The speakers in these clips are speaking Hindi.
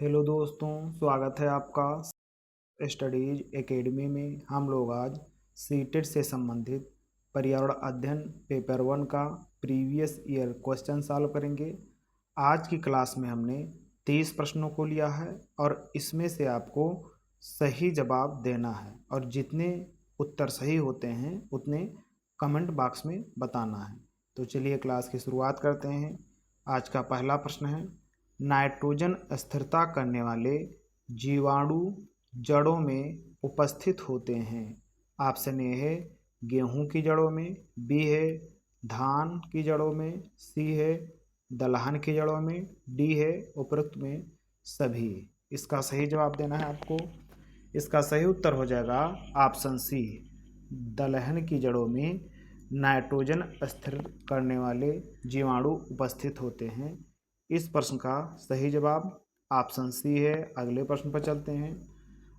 हेलो दोस्तों, स्वागत है आपका स्टडीज एकेडमी में। हम लोग आज सीटेट से संबंधित पर्यावरण अध्ययन पेपर 1 का प्रीवियस ईयर क्वेश्चन सॉल्व करेंगे। आज की क्लास में हमने 30 प्रश्नों को लिया है और इसमें से आपको सही जवाब देना है और जितने उत्तर सही होते हैं उतने कमेंट बॉक्स में बताना है। तो चलिए क्लास की शुरुआत करते हैं। आज का पहला प्रश्न है, नाइट्रोजन स्थिरता करने वाले जीवाणु जड़ों में उपस्थित होते हैं। ऑप्शन ए है गेहूं की जड़ों में, बी है धान की जड़ों में, सी है दलहन की जड़ों में, डी है उपरोक्त में सभी। इसका सही जवाब देना है आपको। इसका सही उत्तर हो जाएगा ऑप्शन सी, दलहन की जड़ों में नाइट्रोजन स्थिर करने वाले जीवाणु उपस्थित होते हैं। इस प्रश्न का सही जवाब ऑप्शन सी है। अगले प्रश्न पर चलते हैं।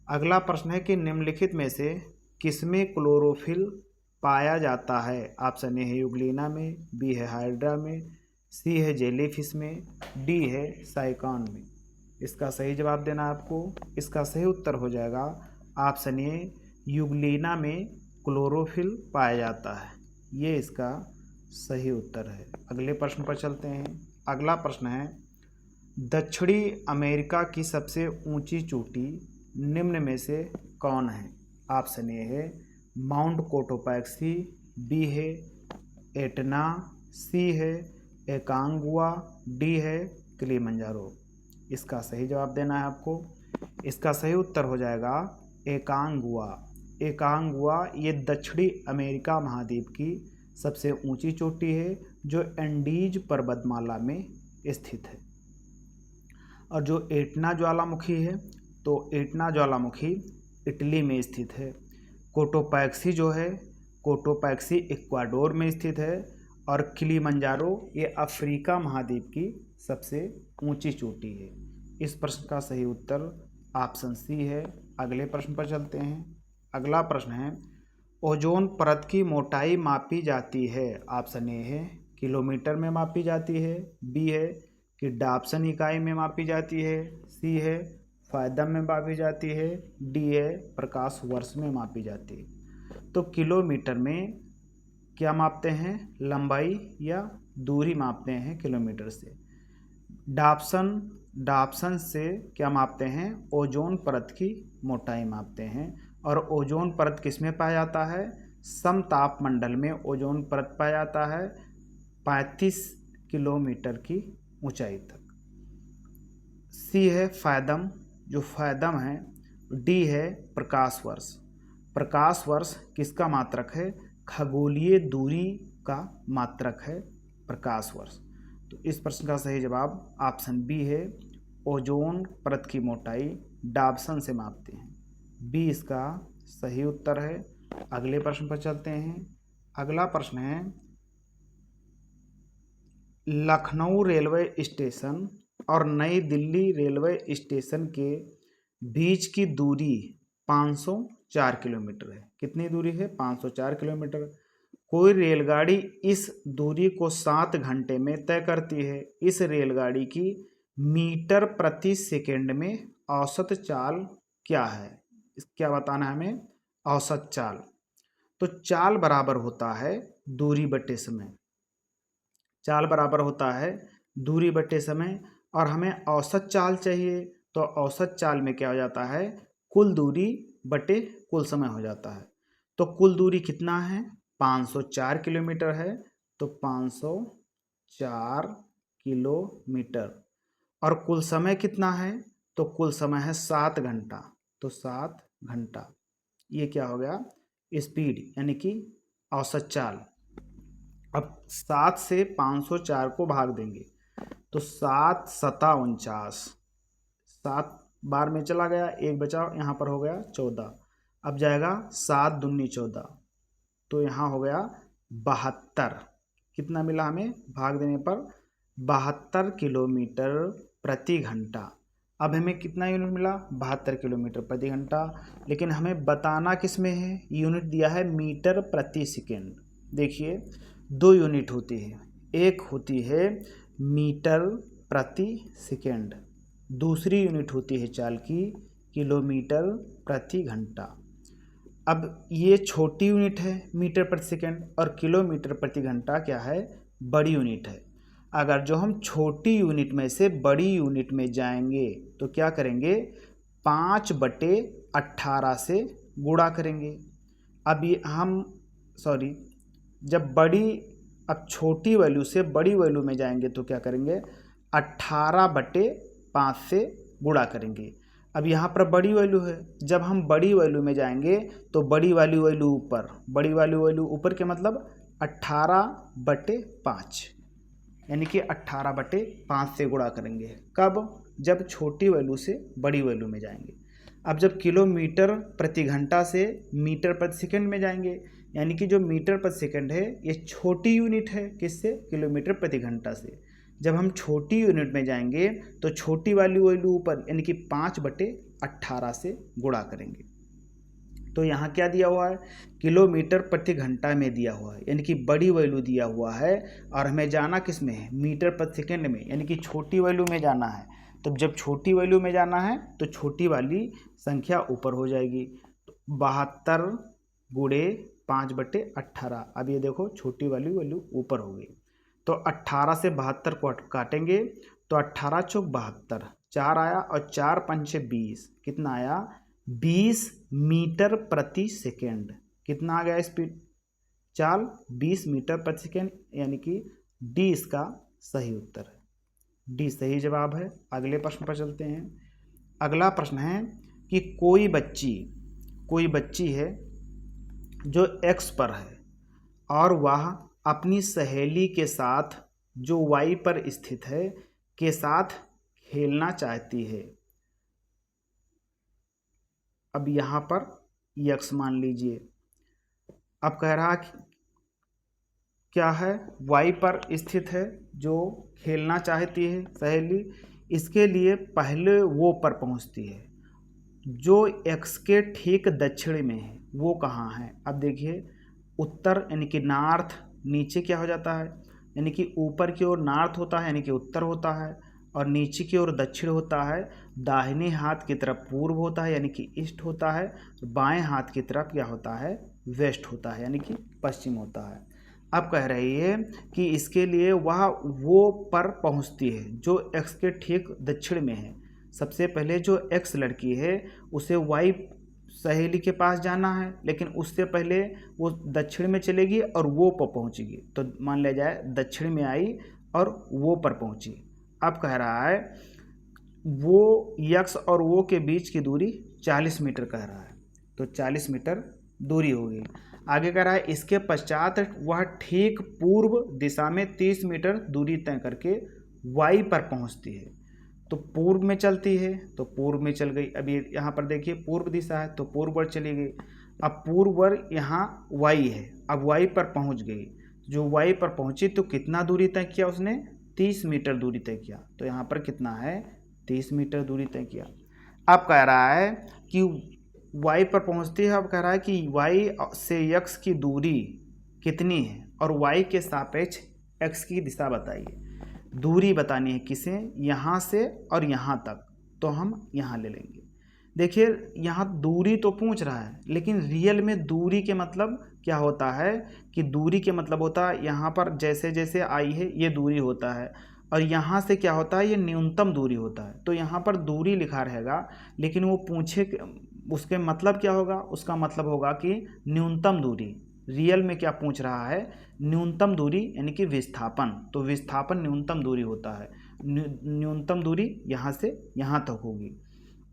अगला प्रश्न है कि निम्नलिखित में से किसमें क्लोरोफिल पाया जाता है। ऑप्शन ए है यूग्लिना में, बी है हाइड्रा में, सी है जेलीफिश में, डी है साइकॉन में। इसका सही जवाब देना आपको। इसका सही उत्तर हो जाएगा ऑप्शन ए, यूग्लिना में क्लोरोफिल पाया जाता है। ये इसका सही उत्तर है। अगले प्रश्न पर चलते हैं। अगला प्रश्न है, दक्षिणी अमेरिका की सबसे ऊंची चोटी निम्न में से कौन है। ऑप्शन ए है माउंट कोटोपैक्सी, बी है एटना, सी है एकांगुआ, डी है किलिमंजारो। इसका सही जवाब देना है आपको। इसका सही उत्तर हो जाएगा एकांगुआ। एकांगुआ ये दक्षिणी अमेरिका महाद्वीप की सबसे ऊंची चोटी है जो एंडीज पर्वतमाला में स्थित है। और जो एटना ज्वालामुखी है तो एटना ज्वालामुखी इटली में स्थित है। कोटोपैक्सी जो है कोटोपैक्सी इक्वाडोर में स्थित है। और किलिमंजारो ये अफ्रीका महाद्वीप की सबसे ऊंची चोटी है। इस प्रश्न का सही उत्तर ऑप्शन सी है। अगले प्रश्न पर चलते हैं। अगला प्रश्न है, ओजोन परत की मोटाई मापी जाती है। ऑप्शन ए है किलोमीटर में मापी जाती है, बी है कि डाप्सन इकाई में मापी जाती है, सी है फायदम में मापी जाती है, डी है प्रकाश वर्ष में मापी जाती है। तो किलोमीटर में क्या मापते हैं, लंबाई या दूरी मापते हैं किलोमीटर से। डाप्सन से क्या मापते हैं, ओजोन परत की मोटाई मापते हैं। और ओजोन परत किस में पाया जाता है, समताप मंडल में ओजोन परत पाया जाता है 35 किलोमीटर की ऊंचाई तक। सी है फायदम, जो फायदम है। डी है प्रकाश वर्ष। प्रकाश वर्ष किसका मात्रक है, खगोलीय दूरी का मात्रक है प्रकाश वर्ष। तो इस प्रश्न का सही जवाब ऑप्शन बी है, ओजोन परत की मोटाई डाप्सन से मापते हैं। बी इसका सही उत्तर है। अगले प्रश्न पर चलते हैं। अगला प्रश्न है, लखनऊ रेलवे स्टेशन और नई दिल्ली रेलवे स्टेशन के बीच की दूरी 504 किलोमीटर है। कितनी दूरी है, 504 किलोमीटर। कोई रेलगाड़ी इस दूरी को 7 घंटे में तय करती है। इस रेलगाड़ी की मीटर प्रति सेकंड में औसत चाल क्या है। क्या बताना है हमें, औसत चाल। तो चाल बराबर होता है दूरी बटे समय। चाल बराबर होता है दूरी बटे समय और हमें औसत चाल चाहिए। तो औसत चाल में क्या हो जाता है, कुल दूरी बटे कुल समय हो जाता है। तो कुल दूरी कितना है, 504 किलोमीटर है। तो 504 किलोमीटर। और कुल समय कितना है, तो कुल समय है 7 घंटा। तो 7 घंटा। ये क्या हो गया, स्पीड यानी कि औसत चाल। अब 7 से 504 को भाग देंगे तो 7 सता 49, 7 बार में चला गया, एक बचा, यहाँ पर हो गया 14। अब जाएगा 7 दूनी 14, तो यहाँ हो गया 72। कितना मिला हमें भाग देने पर, 72 किलोमीटर प्रति घंटा। अब हमें कितना यूनिट मिला, 72 किलोमीटर प्रति घंटा। लेकिन हमें बताना किस में है, यूनिट दिया है मीटर प्रति सेकेंड। देखिए 2 यूनिट होती है, एक होती है मीटर प्रति सेकेंड, दूसरी यूनिट होती है चाल की किलोमीटर प्रति घंटा। अब ये छोटी यूनिट है मीटर प्रति सेकंड, और किलोमीटर प्रति घंटा क्या है, बड़ी यूनिट है। अगर जो हम छोटी यूनिट में से बड़ी यूनिट में जाएंगे तो क्या करेंगे, 5/18 से गुणा करेंगे। अब ये अब छोटी वैल्यू से बड़ी वैल्यू में जाएंगे तो क्या करेंगे, 18/5 से गुणा करेंगे। अब यहाँ पर बड़ी वैल्यू है, जब हम बड़ी वैल्यू में जाएंगे तो बड़ी वाली वैल्यू ऊपर, बड़ी वाली वैल्यू ऊपर के मतलब 18/5, यानी कि 18/5 से गुणा करेंगे। कब, जब छोटी वैल्यू से बड़ी वैल्यू में जाएंगे। अब जब किलोमीटर प्रति घंटा से मीटर प्रति सेकंड में जाएंगे, यानी कि जो मीटर प्रति सेकंड है ये छोटी यूनिट है, किससे, किलोमीटर प्रति घंटा से। जब हम छोटी यूनिट में जाएंगे तो छोटी वाली वैल्यू ऊपर, यानी कि 5/18 से गुणा करेंगे। तो यहाँ क्या दिया हुआ है, किलोमीटर प्रति घंटा में दिया हुआ है, यानी कि बड़ी वैल्यू दिया हुआ है, और हमें जाना किस में है, मीटर प्रति सेकंड में, यानी कि छोटी वैल्यू में जाना है। तो जब छोटी वैल्यू में जाना है तो छोटी वाली संख्या ऊपर हो जाएगी। 72 गुणे 5/18। अब ये देखो छोटी वाली वैल्यू ऊपर हो गई, तो 18 से 72 को काटेंगे तो 18 चौक 72, 4 आया, और 4 पंचे 20, कितना आया, 20 मीटर प्रति सेकेंड। कितना आ गया स्पीड, चाल, 20 मीटर प्रति सेकेंड, यानी कि डी इसका सही उत्तर है, डी सही जवाब है। अगले प्रश्न पर चलते हैं। अगला प्रश्न है कि कोई बच्ची है जो एक्स पर है और वह अपनी सहेली के साथ जो वाई पर स्थित है के साथ खेलना चाहती है। अब यहाँ पर यक्स मान लीजिए। अब कह रहा क्या है, वाई पर स्थित है जो खेलना चाहती है सहेली, इसके लिए पहले वो पर पहुँचती है जो एक्स के ठीक दक्षिण में है। वो कहाँ है, अब देखिए, उत्तर यानी कि नॉर्थ, नीचे क्या हो जाता है, यानी कि ऊपर की ओर नॉर्थ होता है यानी कि उत्तर होता है, और नीचे की ओर दक्षिण होता है। दाहिने हाथ की तरफ पूर्व होता है यानी कि ईस्ट होता है, बाएं हाथ की तरफ क्या होता है, वेस्ट होता है यानी कि पश्चिम होता है। अब कह रही है कि इसके लिए वह वो पर पहुंचती है जो एक्स के ठीक दक्षिण में है। सबसे पहले जो एक्स लड़की है उसे वाई सहेली के पास जाना है, लेकिन उससे पहले वो दक्षिण में चलेगी और वो पर पहुंचेगी। तो मान लिया जाए दक्षिण में आई और वो पर पहुंची। अब कह रहा है वो यक्स और वो के बीच की दूरी 40 मीटर कह रहा है, तो 40 मीटर दूरी होगी। आगे कह रहा है इसके पश्चात वह ठीक पूर्व दिशा में 30 मीटर दूरी तय करके वाई पर पहुंचती है। तो पूर्व में चलती है तो पूर्व में चल गई। अभी यहाँ पर देखिए पूर्व दिशा है तो पूर्व चली गई। अब पूर्व यहाँ वाई है, अब वाई पर पहुँच गई। जो वाई पर पहुँची तो कितना दूरी तय किया उसने, 30 मीटर दूरी तय किया। तो यहाँ पर कितना है, 30 मीटर दूरी तय किया। अब कह रहा है कि वाई पर पहुँचती है। अब कह रहा है कि वाई से एक्स की दूरी कितनी है और वाई के सापेक्ष एक्स की दिशा बताइए। दूरी बतानी है किसे, यहाँ से और यहाँ तक, तो हम यहाँ ले लेंगे। देखिए यहाँ दूरी तो पूछ रहा है, लेकिन रियल में दूरी के मतलब क्या होता है कि दूरी के मतलब होता है यहाँ पर जैसे जैसे आई है ये दूरी होता है, और यहाँ से क्या होता है ये न्यूनतम दूरी होता है। तो यहाँ पर दूरी लिखा रहेगा, लेकिन वो पूछे उसके मतलब क्या होगा, उसका मतलब होगा कि न्यूनतम दूरी। रियल में क्या पूछ रहा है, न्यूनतम दूरी यानी कि विस्थापन। तो विस्थापन न्यूनतम दूरी होता है, न्यूनतम दूरी यहाँ से यहाँ तक होगी।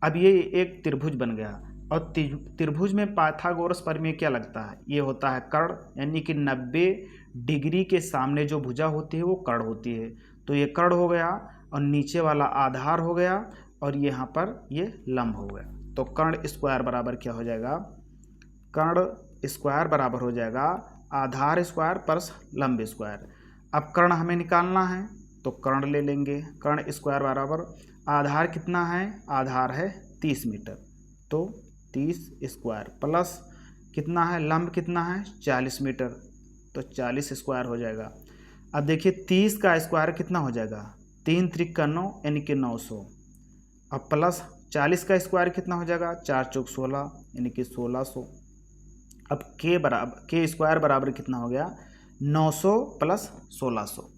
अब ये एक त्रिभुज बन गया, और त्रिभुज में पाइथागोरस प्रमेय क्या लगता है, ये होता है कर्ण, यानी कि 90 डिग्री के सामने जो भुजा होती है वो कर्ण होती है। तो ये कर्ण हो गया, और नीचे वाला आधार हो गया, और यहाँ पर ये लंब हो गया। तो कर्ण स्क्वायर बराबर क्या हो जाएगा, कर्ण स्क्वायर बराबर हो जाएगा आधार स्क्वायर प्लस लंब स्क्वायर। अब कर्ण हमें निकालना है तो कर्ण ले लेंगे। कर्ण स्क्वायर बराबर आधार कितना है, आधार है 30 मीटर, तो 30 स्क्वायर प्लस कितना है, लंब कितना है 40 मीटर, तो 40 स्क्वायर हो जाएगा। अब देखिए 30 का स्क्वायर कितना हो जाएगा, 3 त्रिक का 9 यानी कि 900, अब प्लस 40 का स्क्वायर कितना हो जाएगा, 4 चौक 16 यानी कि 1600। अब के स्क्वायर बराबर कितना हो गया, 900 प्लस 1600।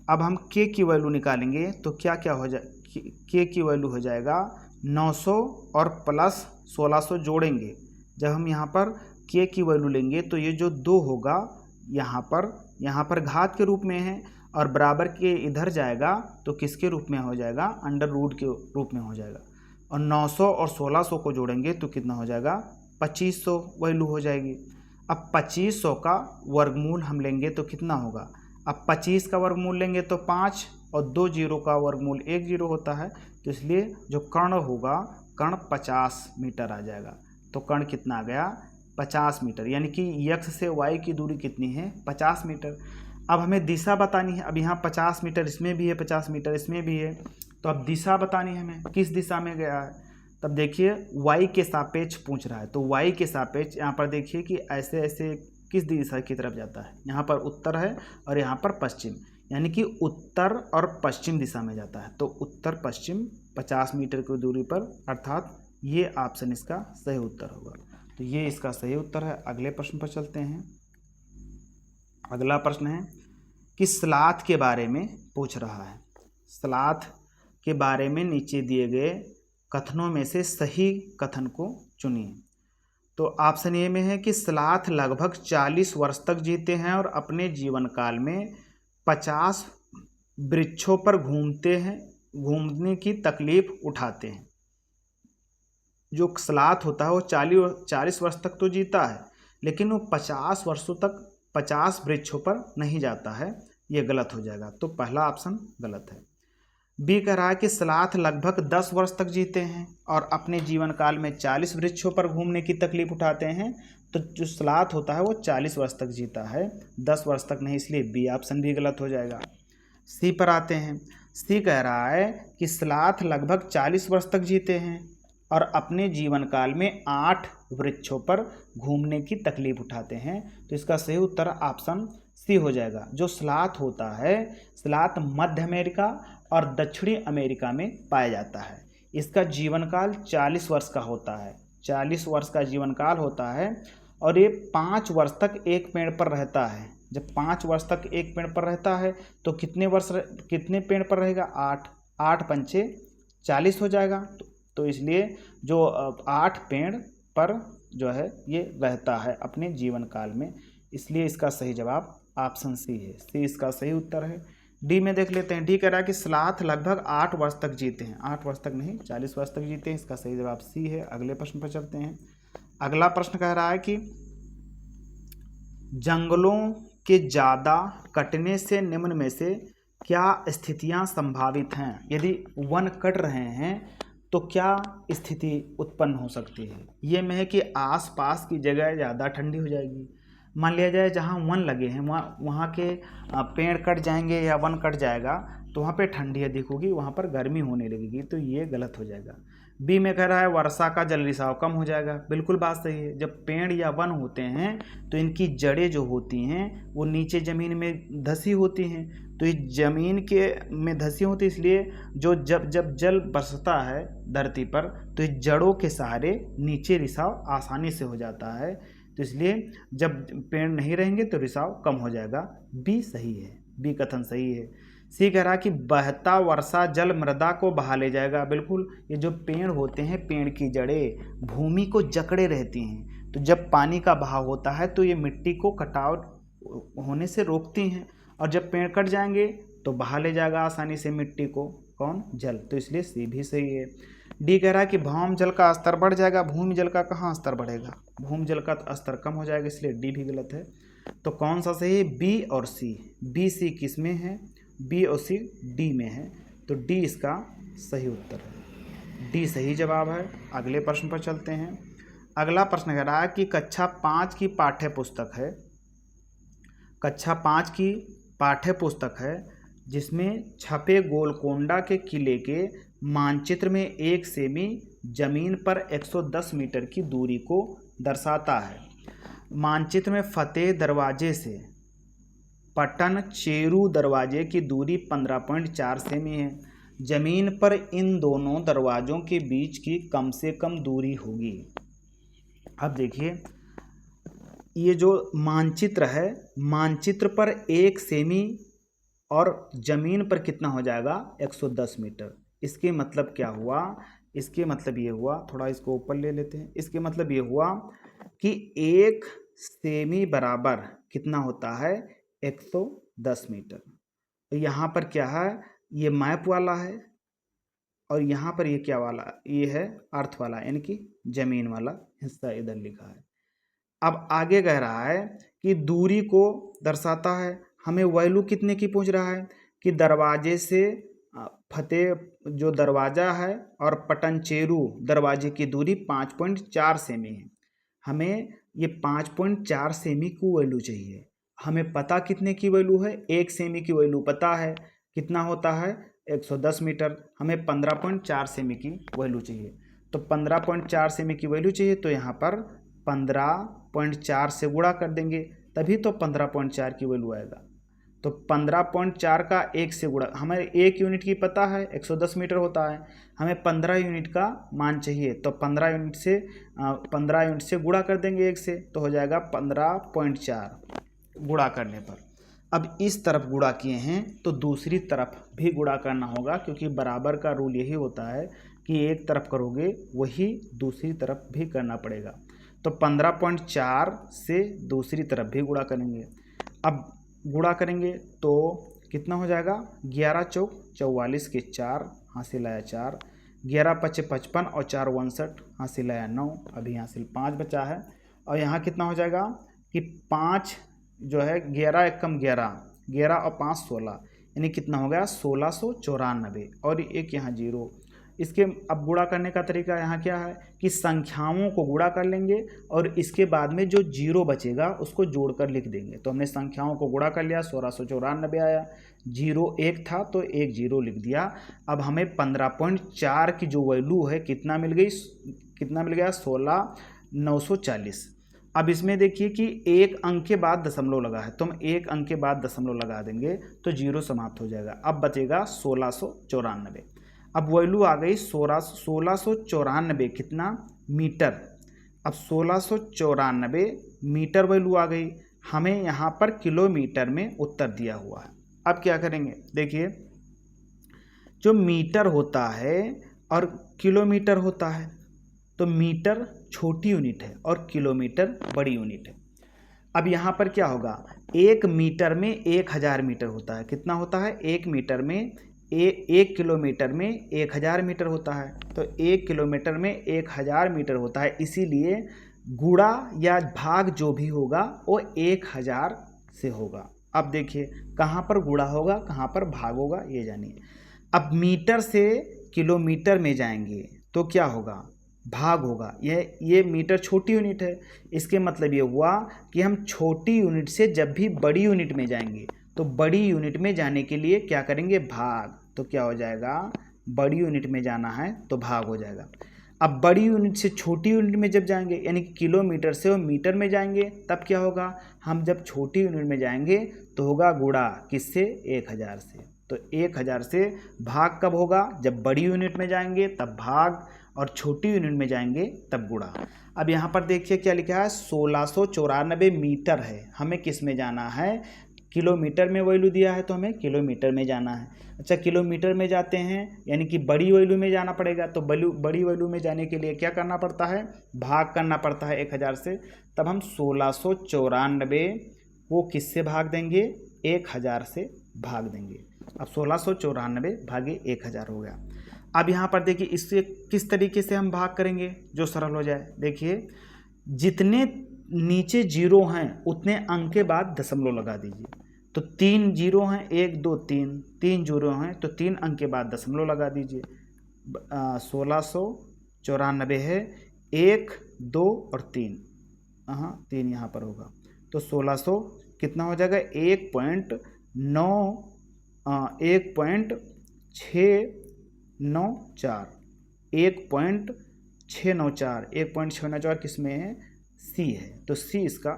अब हम के की वैल्यू निकालेंगे तो क्या क्या हो जाए, के की वैल्यू हो जाएगा 900 और प्लस 1600 जोड़ेंगे। जब हम यहाँ पर के की वैल्यू लेंगे तो ये जो 2 होगा यहाँ पर घात के रूप में है, और बराबर के इधर जाएगा तो किसके रूप में हो जाएगा, अंडर रूट के रूप में हो जाएगा। और 900 और 1600 को जोड़ेंगे तो कितना हो जाएगा, 2500 वैल्यू हो जाएगी। अब 2500 का वर्गमूल हम लेंगे तो कितना होगा, अब 25 का वर्गमूल लेंगे तो 5 और 2 जीरो का वर्गमूल 1 जीरो होता है, तो इसलिए जो कर्ण होगा, कर्ण 50 मीटर आ जाएगा। तो कर्ण कितना आ गया, 50 मीटर, यानी कि x से y की दूरी कितनी है, 50 मीटर। अब हमें दिशा बतानी है। अब यहाँ 50 मीटर इसमें भी है, 50 मीटर इसमें भी है, तो अब दिशा बतानी है हमें, किस दिशा में गया है। तब देखिए y के सापेक्ष पूछ रहा है, तो y के सापेक्ष यहाँ पर देखिए कि ऐसे ऐसे किस दिशा की तरफ जाता है, यहाँ पर उत्तर है और यहाँ पर पश्चिम, यानी कि उत्तर और पश्चिम दिशा में जाता है। तो उत्तर पश्चिम 50 मीटर की दूरी पर, अर्थात ये ऑप्शन इसका सही उत्तर होगा। तो ये इसका सही उत्तर है। अगले प्रश्न पर चलते हैं। अगला प्रश्न है कि स्लाथ के बारे में पूछ रहा है। स्लाथ के बारे में नीचे दिए गए कथनों में से सही कथन को चुनिए। तो ऑप्शन ए में है कि स्लाथ लगभग 40 वर्ष तक जीते हैं और अपने जीवन काल में 50 वृक्षों पर घूमने की तकलीफ उठाते हैं। जो स्लाथ होता है वो 40 वर्ष तक तो जीता है, लेकिन वो 50 वर्षों तक 50 वृक्षों पर नहीं जाता है, ये गलत हो जाएगा। तो पहला ऑप्शन गलत है। बी कह रहा है कि स्लाथ लगभग 10 वर्ष तक जीते हैं और अपने जीवन काल में 40 वृक्षों पर घूमने की तकलीफ उठाते हैं। तो जो स्लाथ होता है वो 40 वर्ष तक जीता है, 10 वर्ष तक नहीं, इसलिए बी ऑप्शन भी गलत हो जाएगा। सी पर आते हैं। सी कह रहा है कि स्लाथ लगभग 40 वर्ष तक जीते हैं और अपने जीवन काल में 8 वृक्षों पर घूमने की तकलीफ उठाते हैं। तो इसका सही उत्तर ऑप्शन सी हो जाएगा। जो स्लाथ होता है, स्लाथ मध्य अमेरिका और दक्षिणी अमेरिका में पाया जाता है। इसका जीवन काल 40 वर्ष का होता है, 40 वर्ष का जीवन काल होता है, और ये 5 वर्ष तक एक पेड़ पर रहता है। जब 5 वर्ष तक एक पेड़ पर रहता है तो कितने पेड़ पर रहेगा, 8 पंचे 40 हो जाएगा। तो इसलिए जो 8 पेड़ पर जो है ये रहता है अपने जीवन काल में, इसलिए इसका सही जवाब ऑप्शन सी है। सी इसका सही उत्तर है। डी में देख लेते हैं। डी कह रहा है कि स्लाथ लगभग 8 वर्ष तक जीते हैं, 8 वर्ष तक नहीं 40 वर्ष तक जीते हैं, इसका सही जवाब सी है। अगले प्रश्न पर चलते हैं। अगला प्रश्न कह रहा है कि जंगलों के ज़्यादा कटने से निम्न में से क्या स्थितियां संभावित हैं। यदि वन कट रहे हैं तो क्या स्थिति उत्पन्न हो सकती है। ये में है कि आसपास की जगह ज़्यादा ठंडी हो जाएगी। मान लिया जाए जहाँ वन लगे हैं वहाँ के पेड़ कट जाएंगे या वन कट जाएगा तो वहाँ पे ठंडी अधिक होगी, वहाँ पर गर्मी होने लगेगी, तो ये गलत हो जाएगा। बी में कह रहा है वर्षा का जल रिसाव कम हो जाएगा। बिल्कुल बात सही है। जब पेड़ या वन होते हैं तो इनकी जड़ें जो होती हैं वो नीचे ज़मीन में धंसी होती हैं, तो ये ज़मीन के में धंसी होती, इसलिए जो जब जल बरसता है धरती पर तो ये जड़ों के सहारे नीचे रिसाव आसानी से हो जाता है। तो इसलिए जब पेड़ नहीं रहेंगे तो रिसाव कम हो जाएगा। बी सही है, बी कथन सही है। सी कह रहा कि बहता वर्षा जल मृदा को बहा ले जाएगा। बिल्कुल, ये जो पेड़ होते हैं, पेड़ की जड़ें भूमि को जकड़े रहती हैं, तो जब पानी का बहाव होता है तो ये मिट्टी को कटाव होने से रोकती हैं, और जब पेड़ कट जाएंगे तो बहा ले जाएगा आसानी से मिट्टी को, कौन, जल। तो इसलिए सी भी सही है। डी कह रहा है कि भौम जल का स्तर बढ़ जाएगा। भूमि जल का कहाँ स्तर बढ़ेगा, भूमि जल का स्तर कम हो जाएगा, इसलिए डी भी गलत है। तो कौन सा सही है, बी और सी। बी सी किस में है, बी और सी डी में है, तो डी इसका सही उत्तर है। डी सही जवाब है। अगले प्रश्न पर चलते हैं। अगला प्रश्न कह रहा है कि कक्षा 5 की पाठ्य पुस्तक है, कक्षा 5 की पाठ्य पुस्तक है जिसमें छपे गोलकोंडा के किले के मानचित्र में 1 सेमी जमीन पर 110 मीटर की दूरी को दर्शाता है। मानचित्र में फतेह दरवाजे से पटन चेरू दरवाजे की दूरी 15.4 सेमी है। जमीन पर इन दोनों दरवाज़ों के बीच की कम से कम दूरी होगी। अब देखिए, ये जो मानचित्र है, मानचित्र पर 1 सेमी और ज़मीन पर कितना हो जाएगा 110 मीटर। इसके मतलब क्या हुआ, इसके मतलब ये हुआ, थोड़ा इसको ऊपर ले लेते हैं। इसके मतलब ये हुआ कि 1 सेमी बराबर कितना होता है 110 मीटर। तो यहाँ पर क्या है, ये मैप वाला है और यहाँ पर ये क्या वाला, ये है अर्थ वाला, यानी कि ज़मीन वाला हिस्सा इधर लिखा है। अब आगे कह रहा है कि दूरी को दर्शाता है। हमें वैल्यू कितने की पूछ रहा है कि दरवाजे से फतेह जो दरवाज़ा है और पटनचेरू दरवाजे की दूरी 5.4 सेमी है। हमें ये 5.4 सेमी की वैल्यू चाहिए। हमें पता कितने की वैल्यू है, 1 सेमी की वैल्यू पता है, कितना होता है 110 मीटर। हमें 15.4 सेमी की वैल्यू चाहिए। तो 15.4 सेमी की वैल्यू चाहिए, तो यहाँ पर 15.4 से गुणा कर देंगे, तभी तो 15.4 की वैल्यू आएगा। तो 15.4 का 1 से गुणा, हमें 1 यूनिट की पता है 110 मीटर होता है, हमें 15 यूनिट का मान चाहिए। तो 15 यूनिट से गुणा कर देंगे 1 से, तो हो जाएगा 15.4 गुणा करने पर। अब इस तरफ गुणा किए हैं तो दूसरी तरफ भी गुणा करना होगा, क्योंकि बराबर का रूल यही होता है कि एक तरफ करोगे वही दूसरी तरफ भी करना पड़ेगा। तो 15.4 से दूसरी तरफ भी गुणा करेंगे। अब गुणा करेंगे तो कितना हो जाएगा, 11 चौक 44 के 4 हासिल आया 4, 11 पचे 55 और 4 59 हासिल आया 9, अभी हासिल 5 बचा है। और यहाँ कितना हो जाएगा कि 5 जो है 11 एकम 11, 11 और 5 16, यानी कितना हो गया 1694 और एक यहाँ 0। इसके अब गुणा करने का तरीका यहाँ क्या है कि संख्याओं को गुणा कर लेंगे और इसके बाद में जो 0 बचेगा उसको जोड़कर लिख देंगे। तो हमने संख्याओं को गुणा कर लिया, 1694 आया, 0 1 था तो 1 0 लिख दिया। अब हमें 15.4 की जो वैल्यू है कितना मिल गया 16,940। अब इसमें देखिए कि 1 अंक के बाद दशमलव लगा है, तो हम 1 अंक के बाद दशमलव लगा देंगे तो 0 समाप्त हो जाएगा। अब बचेगा 1694। अब वैल्यू आ गई 1694 कितना मीटर। अब 1694 मीटर वैल्यू आ गई, हमें यहाँ पर किलोमीटर में उत्तर दिया हुआ है। अब क्या करेंगे, देखिए जो मीटर होता है और किलोमीटर होता है, तो मीटर छोटी यूनिट है और किलोमीटर बड़ी यूनिट है। अब यहाँ पर क्या होगा, 1 मीटर में 1000 मीटर होता है। कितना होता है, 1 मीटर में 1 किलोमीटर में 1000 मीटर होता है। तो 1 किलोमीटर में 1000 मीटर होता है, इसीलिए गुणा या भाग जो भी होगा वो 1000 से होगा। अब देखिए कहाँ पर गुणा होगा कहाँ पर भाग होगा ये जानिए। अब मीटर से किलोमीटर में जाएंगे तो क्या होगा, भाग होगा। ये मीटर छोटी यूनिट है, इसके मतलब ये हुआ कि हम छोटी यूनिट से जब भी बड़ी यूनिट में जाएंगे तो बड़ी यूनिट में जाने के लिए क्या करेंगे, भाग। तो क्या हो जाएगा, बड़ी यूनिट में जाना है तो भाग हो जाएगा। अब बड़ी यूनिट से छोटी यूनिट में जब जाएंगे, यानी कि किलोमीटर से वो मीटर में जाएंगे, तब क्या होगा, हम जब छोटी यूनिट में जाएंगे तो होगा गुणा, किससे, 1000 से। तो 1000 से भाग कब होगा, जब बड़ी यूनिट में जाएंगे तब भाग, और छोटी यूनिट में जाएंगे तब गुणा। अब यहाँ पर देखिए क्या लिखा है, 1694 मीटर है, हमें किस में जाना है, किलोमीटर में वैल्यू दिया है तो हमें किलोमीटर में जाना है। अच्छा, किलोमीटर में जाते हैं यानी कि बड़ी वैल्यू में जाना पड़ेगा। तो बड़ी वैल्यू में जाने के लिए क्या करना पड़ता है, भाग करना पड़ता है 1000 से। तब हम 1694 को किससे भाग देंगे, 1000 से भाग देंगे। अब 1694 भागे 1000 हो गया। अब यहाँ पर देखिए इससे किस तरीके से हम भाग करेंगे जो सरल हो जाए। देखिए जितने नीचे 0 हैं उतने अंक के बाद दशमलव लगा दीजिए। तो 3 0 हैं, 1 2 3, 3 0 हैं तो 3 अंक के बाद दशमलव लगा दीजिए। 1694 है, 1 2 और 3, हाँ 3 यहाँ पर होगा। तो 1600 कितना हो जाएगा, 1.694 किस में है, सी है। तो सी इसका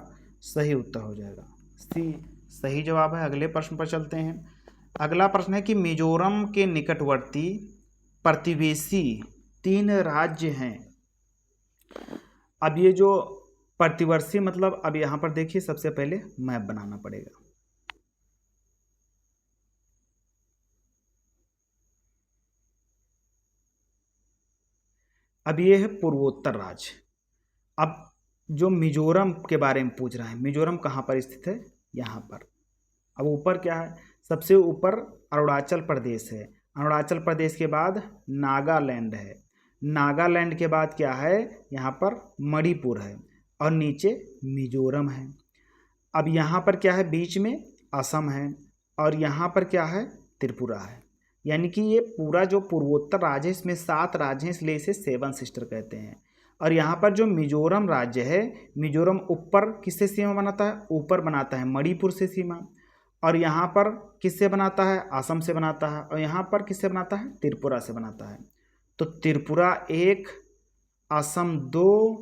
सही उत्तर हो जाएगा, सी सही जवाब है। अगले प्रश्न पर चलते हैं। अगला प्रश्न है कि मिजोरम के निकटवर्ती प्रतिवेशी 3 राज्य हैं। अब ये जो प्रतिवर्ती मतलब, अब यहाँ पर देखिए सबसे पहले मैप बनाना पड़ेगा। अब ये है पूर्वोत्तर राज्य। अब जो मिजोरम के बारे में पूछ रहा है, मिजोरम कहाँ पर स्थित है? यहाँ पर। अब ऊपर क्या है? सबसे ऊपर अरुणाचल प्रदेश है, अरुणाचल प्रदेश के बाद नागालैंड है, नागालैंड के बाद क्या है? यहाँ पर मणिपुर है और नीचे मिजोरम है। अब यहाँ पर क्या है? बीच में असम है और यहाँ पर क्या है? त्रिपुरा है। यानी कि ये पूरा जो पूर्वोत्तर राज्य है इसमें 7 राज्य हैं, इसलिए इसे 7 सिस्टर कहते हैं। और यहाँ पर जो मिजोरम राज्य है, मिजोरम ऊपर किससे सीमा बनाता है? ऊपर बनाता है मणिपुर से सीमा। और यहाँ पर किससे बनाता है? असम से बनाता है। और यहाँ पर किससे बनाता है? त्रिपुरा से बनाता है। तो त्रिपुरा 1, असम 2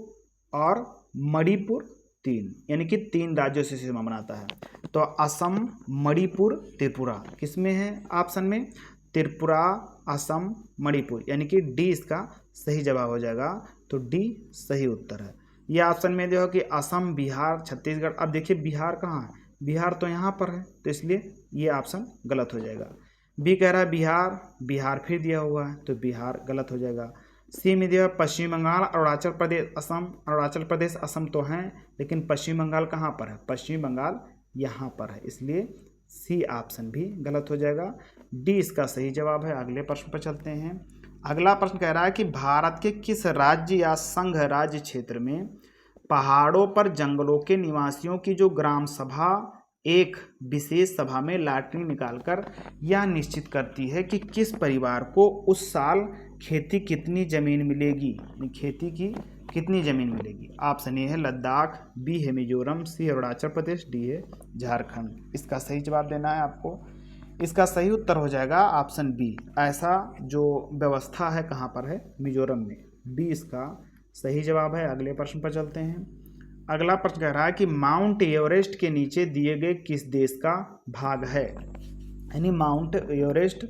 और मणिपुर 3, यानी कि 3 राज्यों से सीमा बनाता है। तो असम, मणिपुर, त्रिपुरा किस में है? ऑप्शन में त्रिपुरा, असम, मणिपुर, यानी कि डी इसका सही जवाब हो जाएगा। तो डी सही उत्तर है। ये ऑप्शन में देखो कि असम, बिहार, छत्तीसगढ़। अब देखिए बिहार कहाँ है? बिहार तो यहाँ पर है, तो इसलिए ये ऑप्शन गलत हो जाएगा। बी कह रहा है बिहार, बिहार फिर दिया हुआ है तो बिहार गलत हो जाएगा। सी में दिया पश्चिम बंगाल, अरुणाचल प्रदेश, असम। अरुणाचल प्रदेश, असम तो हैं, लेकिन पश्चिम बंगाल कहाँ पर है? पश्चिम बंगाल यहाँ पर है, इसलिए सी ऑप्शन भी गलत हो जाएगा। डी इसका सही जवाब है। अगले प्रश्न पर चलते हैं। अगला प्रश्न कह रहा है कि भारत के किस राज्य या संघ राज्य क्षेत्र में पहाड़ों पर जंगलों के निवासियों की जो ग्राम सभा एक विशेष सभा में लॉटरी निकालकर यह निश्चित करती है कि किस परिवार को उस साल खेती कितनी जमीन मिलेगी, खेती की कितनी जमीन मिलेगी? ऑप्शन ए है लद्दाख, बी है मिजोरम, सी है अरुणाचल प्रदेश, डी है झारखंड। इसका सही जवाब देना है आपको। इसका सही उत्तर हो जाएगा ऑप्शन बी। ऐसा जो व्यवस्था है कहाँ पर है? मिजोरम में। बी इसका सही जवाब है। अगले प्रश्न पर चलते हैं। अगला प्रश्न कह रहा है कि माउंट एवरेस्ट के नीचे दिए गए किस देश का भाग है? यानी माउंट एवरेस्ट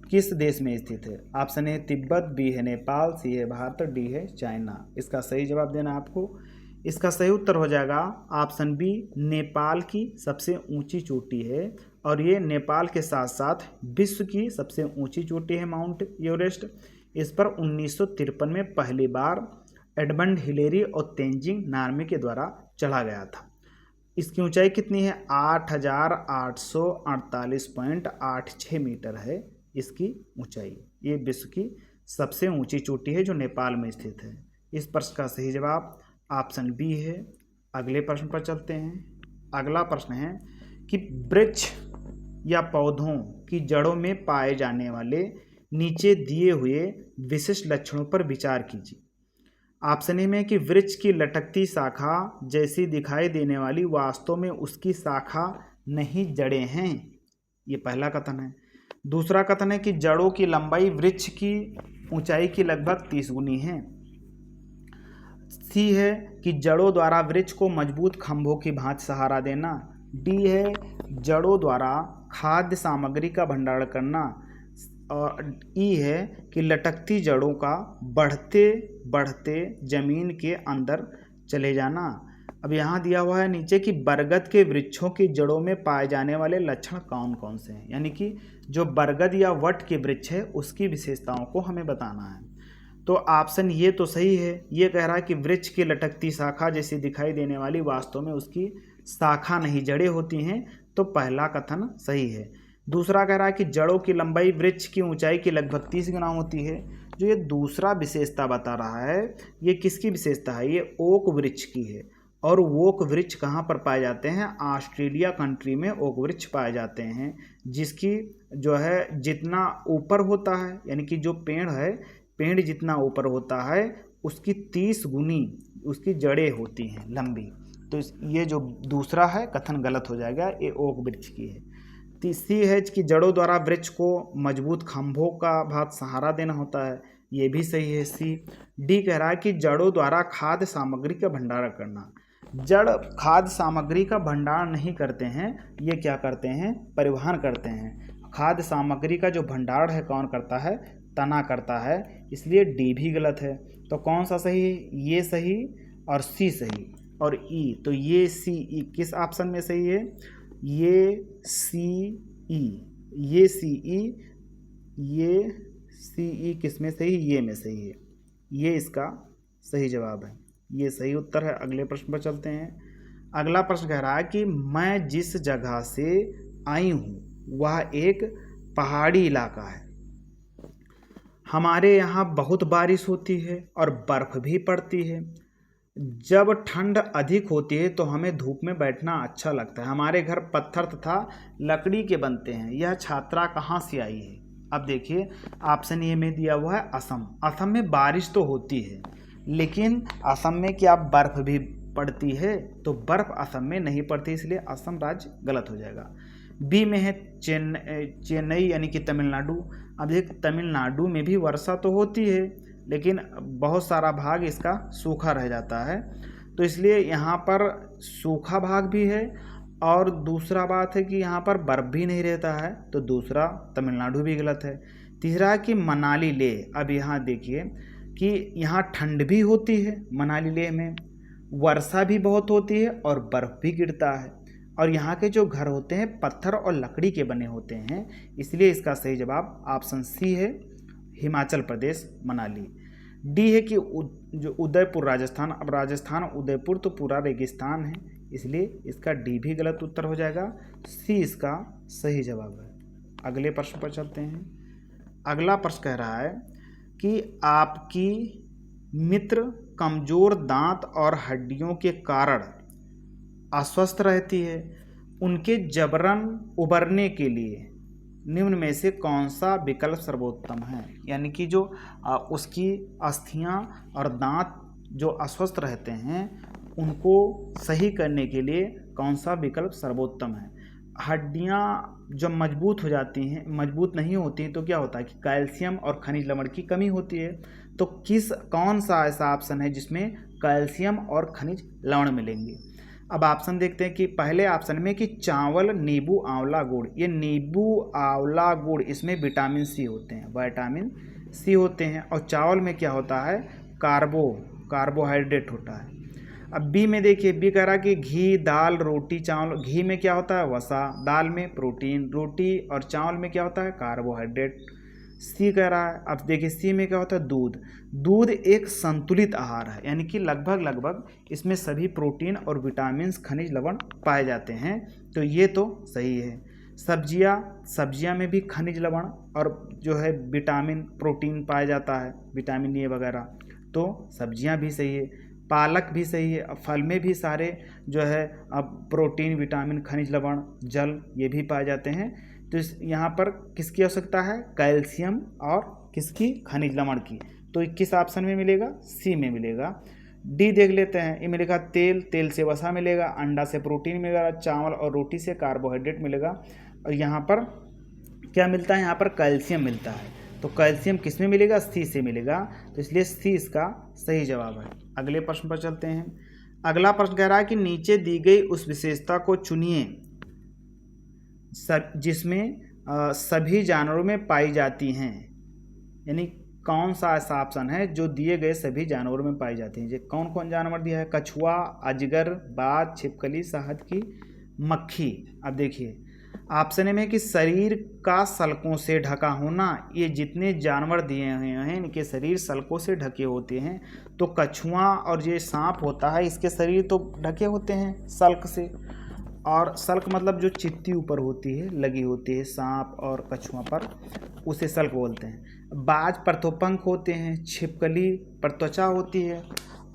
किस देश में स्थित है? ऑप्शन ए तिब्बत, बी है नेपाल, सी है भारत, डी है चाइना। इसका सही जवाब देना आपको। इसका सही उत्तर हो जाएगा ऑप्शन बी, नेपाल की सबसे ऊंची चोटी है और ये नेपाल के साथ साथ विश्व की सबसे ऊंची चोटी है माउंट एवरेस्ट। इस पर 1953 में पहली बार एडमंड हिलेरी और तेंजिंग नार्मे के द्वारा चढ़ा गया था। इसकी ऊंचाई कितनी है? 8,848.86 मीटर है इसकी ऊंचाई। ये विश्व की सबसे ऊंची चोटी है जो नेपाल में स्थित है। इस प्रश्न का सही जवाब ऑप्शन बी है। अगले प्रश्न पर चलते हैं। अगला प्रश्न है कि वृक्ष या पौधों की जड़ों में पाए जाने वाले नीचे दिए हुए विशिष्ट लक्षणों पर विचार कीजिए। ऑप्शन ए में कि वृक्ष की लटकती शाखा जैसी दिखाई देने वाली वास्तव में उसकी शाखा नहीं जड़ें हैं, ये पहला कथन है। दूसरा कथन है कि जड़ों की लंबाई वृक्ष की ऊंचाई की लगभग 30 गुनी है। सी है कि जड़ों द्वारा वृक्ष को मजबूत खंभों की भांति सहारा देना। डी है जड़ों द्वारा खाद्य सामग्री का भंडारण करना। और ई है कि लटकती जड़ों का बढ़ते बढ़ते जमीन के अंदर चले जाना। अब यहाँ दिया हुआ है नीचे कि बरगद के वृक्षों की जड़ों में पाए जाने वाले लक्षण कौन कौन से हैं, यानी कि जो बरगद या वट के वृक्ष है उसकी विशेषताओं को हमें बताना है। तो ऑप्शन ये तो सही है। ये कह रहा है कि वृक्ष की लटकती शाखा जैसी दिखाई देने वाली वास्तव में उसकी शाखा नहीं जड़ें होती हैं, तो पहला कथन सही है। दूसरा कह रहा है कि जड़ों की लंबाई वृक्ष की ऊंचाई की लगभग 30 गुना होती है। जो ये दूसरा विशेषता बता रहा है ये किसकी विशेषता है? ये ओक वृक्ष की है। और ओक वृक्ष कहाँ पर पाए जाते हैं? ऑस्ट्रेलिया कंट्री में ओक वृक्ष पाए जाते हैं, जिसकी जो है जितना ऊपर होता है, यानी कि जो पेड़ है, पेड़ जितना ऊपर होता है उसकी 30 गुनी उसकी जड़ें होती हैं लंबी। तो ये जो दूसरा है कथन गलत हो जाएगा, ये ओक वृक्ष की है। सी है कि जड़ों द्वारा वृक्ष को मजबूत खंभों का भात सहारा देना होता है, ये भी सही है सी। डी कह रहा है कि जड़ों द्वारा खाद्य सामग्री का भंडारण करना। जड़ खाद्य सामग्री का भंडारण नहीं करते हैं, ये क्या करते हैं? परिवहन करते हैं। खाद्य सामग्री का जो भंडारण है कौन करता है, तना करता है, इसलिए डी भी गलत है। तो कौन सा सही है, ये सही और सी सही और ई, तो ये सी ई किस ऑप्शन में सही है, ये सी ई, ये सी ई, ये सी ई किस में सही, ये में सही है, ये इसका सही जवाब है, ये सही उत्तर है। अगले प्रश्न पर चलते हैं। अगला प्रश्न कह रहा है कि मैं जिस जगह से आई हूँ वह एक पहाड़ी इलाका है, हमारे यहाँ बहुत बारिश होती है और बर्फ़ भी पड़ती है। जब ठंड अधिक होती है तो हमें धूप में बैठना अच्छा लगता है। हमारे घर पत्थर तथा लकड़ी के बनते हैं। यह छात्रा कहाँ से आई है। अब देखिए ऑप्शन ए में दिया हुआ है असम। असम में बारिश तो होती है लेकिन असम में क्या बर्फ़ भी पड़ती है, तो बर्फ़ असम में नहीं पड़ती, इसलिए असम राज्य गलत हो जाएगा। बी में है चेन्नई यानी कि तमिलनाडु। अब देख तमिलनाडु में भी वर्षा तो होती है लेकिन बहुत सारा भाग इसका सूखा रह जाता है, तो इसलिए यहाँ पर सूखा भाग भी है और दूसरा बात है कि यहाँ पर बर्फ़ भी नहीं रहता है, तो दूसरा तमिलनाडु भी गलत है। तीसरा है कि मनाली लेह। अब यहाँ देखिए कि यहाँ ठंड भी होती है, मनाली लेह में वर्षा भी बहुत होती है और बर्फ़ भी गिरता है, और यहाँ के जो घर होते हैं पत्थर और लकड़ी के बने होते हैं, इसलिए इसका सही जवाब ऑप्शन सी है, हिमाचल प्रदेश मनाली। डी है कि जो उदयपुर राजस्थान। अब राजस्थान उदयपुर तो पूरा रेगिस्तान है, इसलिए इसका डी भी गलत उत्तर हो जाएगा, सी इसका सही जवाब है। अगले प्रश्न पर चलते हैं। अगला प्रश्न कह रहा है कि आपकी मित्र कमज़ोर दांत और हड्डियों के कारण अस्वस्थ रहती है, उनके जबरन उबरने के लिए निम्न में से कौन सा विकल्प सर्वोत्तम है। यानी कि जो उसकी अस्थियां और दांत जो अस्वस्थ रहते हैं उनको सही करने के लिए कौन सा विकल्प सर्वोत्तम है। हड्डियां जब मजबूत हो जाती हैं, मजबूत नहीं होती तो क्या होता है कि कैल्शियम और खनिज लवण की कमी होती है, तो कौन सा ऐसा ऑप्शन है जिसमें कैल्शियम और खनिज लवण मिलेंगे। अब ऑप्शन देखते हैं कि पहले ऑप्शन में कि चावल, नींबू, आंवला, गुड़। ये नींबू, आंवला, गुड़ इसमें विटामिन सी होते हैं, विटामिन सी होते हैं, और चावल में क्या होता है, कार्बोहाइड्रेट होता है। अब बी में देखिए, बी कह रहा है कि घी, दाल, रोटी, चावल। घी में क्या होता है, वसा। दाल में प्रोटीन। रोटी और चावल में क्या होता है, कार्बोहाइड्रेट। सी कह रहा है, अब देखिए सी में क्या होता है, दूध। दूध एक संतुलित आहार है, यानी कि लगभग इसमें सभी प्रोटीन और विटामिन, खनिज लवण पाए जाते हैं, तो ये तो सही है। सब्जियां में भी खनिज लवण और जो है विटामिन, प्रोटीन पाया जाता है, विटामिन ए वगैरह, तो सब्जियां भी सही है। पालक भी सही है। फल में भी सारे जो है अब प्रोटीन, विटामिन, खनिज लवण, जल ये भी पाए जाते हैं, तो यहाँ पर किसकी आवश्यकता है, कैल्शियम और किसकी, खनिज लवण की, तो किस ऑप्शन में मिलेगा, सी में मिलेगा। डी देख लेते हैं, इनमें लिखा तेल से वसा मिलेगा, अंडा से प्रोटीन मिलेगा, चावल और रोटी से कार्बोहाइड्रेट मिलेगा, और यहाँ पर क्या मिलता है, यहाँ पर कैल्शियम मिलता है, तो कैल्शियम किस में मिलेगा, सी से मिलेगा, तो इसलिए सी इसका सही जवाब है। अगले प्रश्न पर चलते हैं। अगला प्रश्न कह रहा है कि नीचे दी गई उस विशेषता को चुनिए जिसमें सभी जानवरों में पाई जाती हैं, यानी कौन सा ऐसा ऑप्शन है जो दिए गए सभी जानवरों में पाई जाती हैं। जो कौन कौन जानवर दिया है, कछुआ, अजगर, बाज, छिपकली, शहद की मक्खी। अब देखिए ऑप्शन में कि शरीर का सल्कों से ढका होना, ये जितने जानवर दिए हुए हैं इनके शरीर सल्कों से ढके होते हैं, तो कछुआ और ये सांप होता है इसके शरीर तो ढके होते हैं सल्क से, और सल्क मतलब जो चित्ती ऊपर होती है, लगी होती है सांप और कछुआ पर, उसे सल्क बोलते हैं। बाज प्रथोपंख होते हैं, छिपकली पर त्वचा होती है,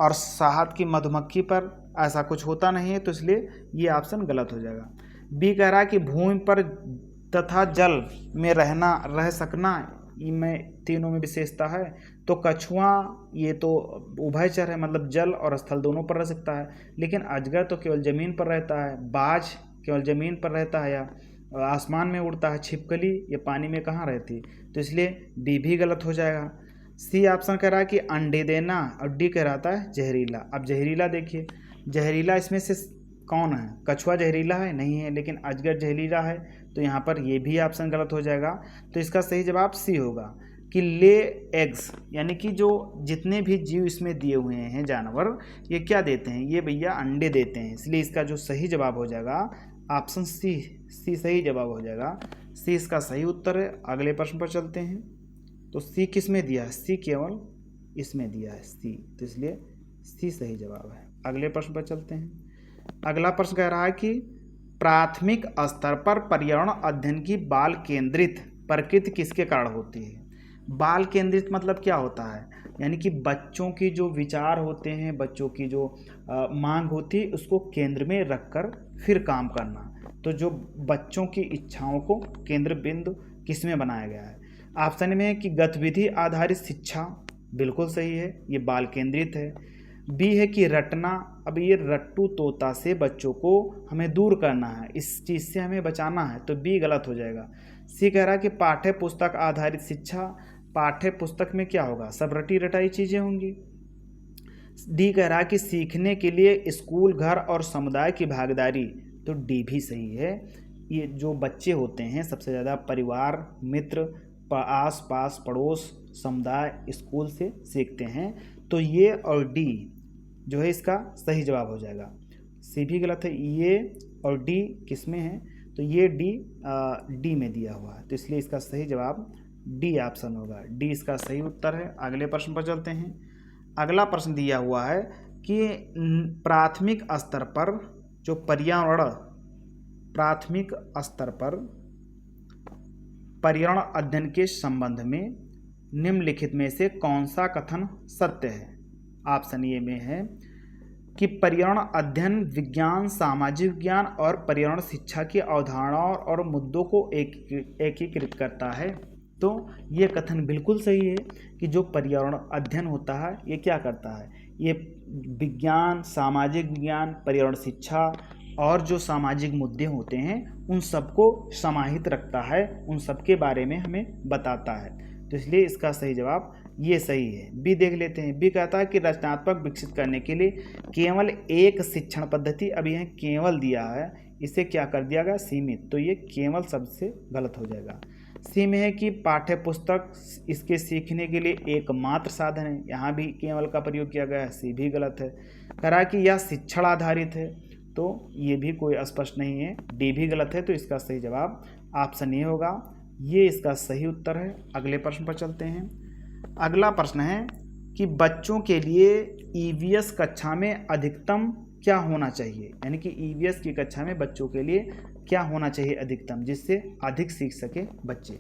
और शहद की मधुमक्खी पर ऐसा कुछ होता नहीं है, तो इसलिए ये ऑप्शन गलत हो जाएगा। बी कह रहा है कि भूमि पर तथा जल में रह सकना, इनमें तीनों में विशेषता है, तो कछुआ ये तो उभयचर है, मतलब जल और स्थल दोनों पर रह सकता है, लेकिन अजगर तो केवल ज़मीन पर रहता है, बाज केवल ज़मीन पर रहता है या आसमान में उड़ता है, छिपकली ये पानी में कहाँ रहती, तो इसलिए डी भी गलत हो जाएगा। सी ऑप्शन कह रहा है कि अंडे देना, और डी कह रहा था जहरीला। अब जहरीला देखिए, जहरीला इसमें से कौन है? कछुआ जहरीला है? नहीं है। लेकिन अजगर जहरीला है, तो यहाँ पर ये भी ऑप्शन गलत हो जाएगा। तो इसका सही जवाब सी होगा कि ले एग्स, यानी कि जो जितने भी जीव इसमें दिए हुए हैं जानवर, ये क्या देते हैं? ये भैया अंडे देते हैं। इसलिए इसका जो सही जवाब हो जाएगा ऑप्शन सी, सी सही जवाब हो जाएगा। सी इसका सही उत्तर है। अगले प्रश्न पर चलते हैं। तो सी किस में दिया है? सी केवल इसमें दिया है सी, तो इसलिए सी सही जवाब है। अगले प्रश्न पर चलते हैं। अगला प्रश्न कह रहा है कि प्राथमिक स्तर पर पर्यावरण अध्ययन की बाल केंद्रित प्रकृति किसके कारण होती है? बाल केंद्रित मतलब क्या होता है? यानी कि बच्चों की जो विचार होते हैं, बच्चों की जो मांग होती है, उसको केंद्र में रखकर फिर काम करना। तो जो बच्चों की इच्छाओं को केंद्र बिंदु किस में बनाया गया है? ऑप्शन में है कि गतिविधि आधारित शिक्षा, बिल्कुल सही है, ये बाल केंद्रित है। बी है कि रटना, अब ये रट्टू तोता से बच्चों को हमें दूर करना है, इस चीज़ से हमें बचाना है, तो बी गलत हो जाएगा। सी कह रहा है कि पाठ्य पुस्तक आधारित शिक्षा, पाठ्य पुस्तक में क्या होगा? सब रटी रटाई चीज़ें होंगी। डी कह रहा है कि सीखने के लिए स्कूल, घर और समुदाय की भागीदारी, तो डी भी सही है। ये जो बच्चे होते हैं सबसे ज़्यादा परिवार, मित्र, आस पास पड़ोस, समुदाय, स्कूल से सीखते हैं, तो ये और डी जो है इसका सही जवाब हो जाएगा। सी भी गलत है। ये और डी किस में है? तो ये डी में दिया हुआ है, तो इसलिए इसका सही जवाब डी ऑप्शन होगा। डी इसका सही उत्तर है। अगले प्रश्न पर चलते हैं। अगला प्रश्न दिया हुआ है कि प्राथमिक स्तर पर जो पर्यावरण, प्राथमिक स्तर पर पर्यावरण अध्ययन के संबंध में निम्नलिखित में से कौन सा कथन सत्य है? ऑप्शन ए में है कि पर्यावरण अध्ययन विज्ञान, सामाजिक विज्ञान और पर्यावरण शिक्षा की अवधारणाओं और मुद्दों को एकीकृत करता है। तो ये कथन बिल्कुल सही है कि जो पर्यावरण अध्ययन होता है ये क्या करता है? ये विज्ञान, सामाजिक विज्ञान, पर्यावरण शिक्षा और जो सामाजिक मुद्दे होते हैं उन सबको समाहित रखता है, उन सब के बारे में हमें बताता है। तो इसलिए इसका सही जवाब ये सही है। बी देख लेते हैं। बी कहता है कि रचनात्मक विकसित करने के लिए केवल एक शिक्षण पद्धति, अब यह केवल दिया है, इसे क्या कर दिया गया? सीमित, तो ये केवल शब्द से गलत हो जाएगा। सी में है कि पाठ्य पुस्तक इसके सीखने के लिए एकमात्र साधन है, यहाँ भी केवल का प्रयोग किया गया है, सी भी गलत है। करा कि यह शिक्षण आधारित है, तो ये भी कोई स्पष्ट नहीं है, डी भी गलत है, तो इसका सही जवाब ऑप्शन ए होगा। ये इसका सही उत्तर है। अगले प्रश्न पर चलते हैं। अगला प्रश्न है कि बच्चों के लिए ईवीएस कक्षा में अधिकतम क्या होना चाहिए? यानी कि ईवीएस की कक्षा में बच्चों के लिए क्या होना चाहिए अधिकतम, जिससे अधिक सीख सके बच्चे?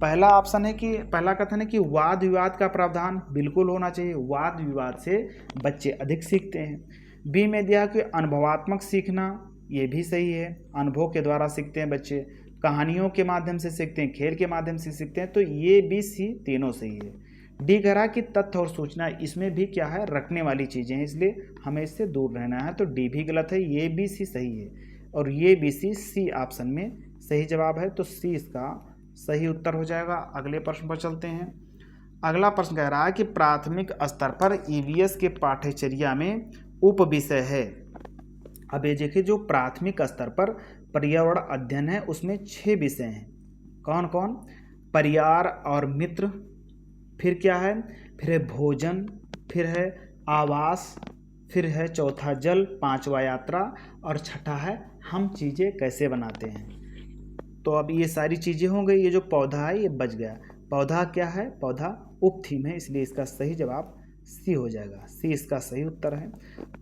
पहला ऑप्शन है कि, पहला कथन है कि वाद विवाद का प्रावधान बिल्कुल होना चाहिए, वाद विवाद से बच्चे अधिक सीखते हैं। बी में दिया कि अनुभवात्मक सीखना, ये भी सही है, अनुभव के द्वारा सीखते हैं बच्चे, कहानियों के माध्यम से सीखते हैं, खेल के माध्यम से सीखते हैं, तो ये बी सी तीनों सही है। डी कह रहा है कि तथ्य और सूचना, इसमें भी क्या है? रखने वाली चीज़ें हैं, इसलिए हमें इससे दूर रहना है, तो डी भी गलत है, ये बी सी सही है और ये बी सी ऑप्शन में सही जवाब है, तो सी इसका सही उत्तर हो जाएगा। अगले प्रश्न पर चलते हैं। अगला प्रश्न कह रहा है कि प्राथमिक स्तर पर ईवीएस के पाठ्यचर्या में उप विषय है। अब ये देखिए, जो प्राथमिक स्तर पर पर्यावरण अध्ययन है उसमें 6 विषय हैं। कौन कौन? परिवार और मित्र, फिर क्या है? फिर है भोजन, फिर है आवास, फिर है चौथा जल, पांचवा यात्रा और छठा है हम चीज़ें कैसे बनाते हैं। तो अब ये सारी चीज़ें हो गई। ये जो पौधा है ये बच गया। पौधा क्या है? पौधा उप थीम है, इसलिए इसका सही जवाब सी हो जाएगा। सी इसका सही उत्तर है।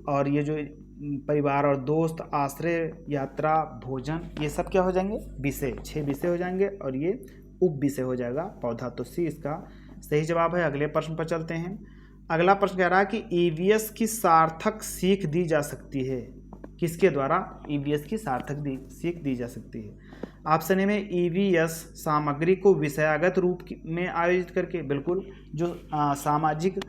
और ये जो परिवार और दोस्त, आश्रय, यात्रा, भोजन, ये सब क्या हो जाएंगे? विषय, 6 विषय हो जाएंगे और ये उप विषय हो जाएगा पौधा, तो सी इसका सही जवाब है। अगले प्रश्न पर चलते हैं। अगला प्रश्न कह रहा है कि ईवीएस की सार्थक सीख दी जा सकती है, किसके द्वारा ईवीएस की सार्थक सीख दी जा सकती है? ऑप्शन ए में ईवीएस सामग्री को विषयागत रूप में आयोजित करके, बिल्कुल, जो सामाजिक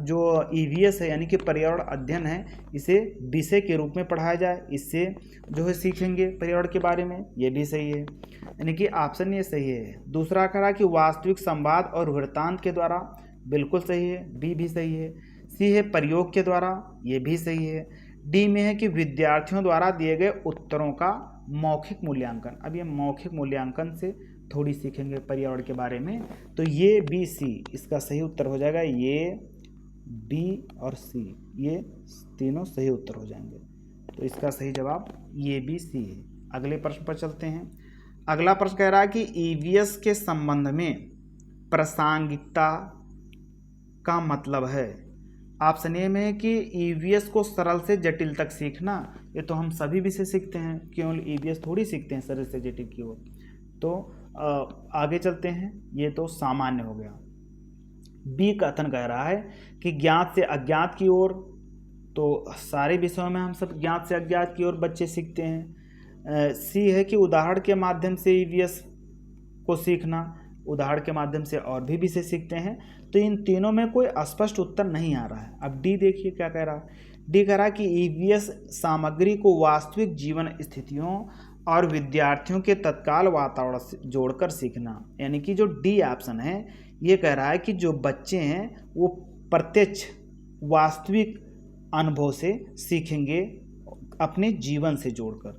जो ईवीएस है यानी कि पर्यावरण अध्ययन है, इसे विषय के रूप में पढ़ाया जाए, इससे जो है सीखेंगे पर्यावरण के बारे में, ये भी सही है, यानी कि ऑप्शन ये सही है। दूसरा कहा कि वास्तविक संवाद और वृत्तांत के द्वारा, बिल्कुल सही है, बी भी सही है। सी है प्रयोग के द्वारा, ये भी सही है। डी में है कि विद्यार्थियों द्वारा दिए गए उत्तरों का मौखिक मूल्यांकन। अब ये मौखिक मूल्यांकन से थोड़ी सीखेंगे पर्यावरण के बारे में। तो ये बी सी इसका सही उत्तर हो जाएगा। ये बी और सी ये तीनों सही उत्तर हो जाएंगे। तो इसका सही जवाब ये बी सी है। अगले प्रश्न पर चलते हैं। अगला प्रश्न कह रहा है कि ईवीएस के संबंध में प्रासंगिकता का मतलब है। ऑप्शन ए में है कि ईवीएस को सरल से जटिल तक सीखना। ये तो हम सभी विषय सीखते हैं, केवल ईवीएस थोड़ी सीखते हैं सरल से जटिल की ओर। तो आगे चलते हैं। ये तो सामान्य हो गया। बी कथन कह रहा है कि ज्ञात से अज्ञात की ओर। तो सारे विषयों में हम सब ज्ञात से अज्ञात की ओर बच्चे सीखते हैं। सी है कि उदाहरण के माध्यम से ईवीएस को सीखना। उदाहरण के माध्यम से और भी विषय सीखते हैं। तो इन तीनों में कोई स्पष्ट उत्तर नहीं आ रहा है। अब डी देखिए क्या कह रहा है। डी कह रहा है कि ईवीएस सामग्री को वास्तविक जीवन स्थितियों और विद्यार्थियों के तत्काल वातावरण से जोड़कर सीखना। यानी कि जो डी ऑप्शन है ये कह रहा है कि जो बच्चे हैं वो प्रत्यक्ष वास्तविक अनुभव से सीखेंगे, अपने जीवन से जोड़कर,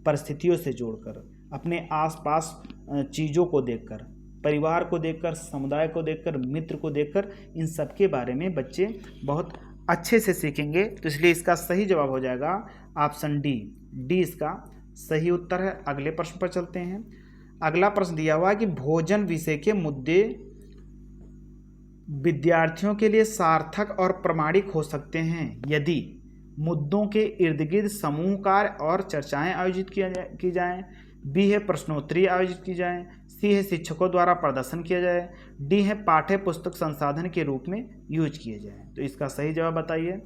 परिस्थितियों से जोड़कर, अपने आसपास चीज़ों को देखकर, परिवार को देखकर, समुदाय को देखकर, मित्र को देखकर, इन सब के बारे में बच्चे बहुत अच्छे से सीखेंगे। तो इसलिए इसका सही जवाब हो जाएगा ऑप्शन डी। डी इसका सही उत्तर है। अगले प्रश्न पर चलते हैं। अगला प्रश्न दिया हुआ है कि भोजन विषय के मुद्दे विद्यार्थियों के लिए सार्थक और प्रामाणिक हो सकते हैं यदि मुद्दों के इर्द गिर्द समूह कार्य और चर्चाएं आयोजित की जाएं। बी है प्रश्नोत्तरी आयोजित की जाए। सी है शिक्षकों द्वारा प्रदर्शन किया जाए। डी है पाठ्य पुस्तक संसाधन के रूप में यूज किए जाए। तो इसका सही जवाब बताइए।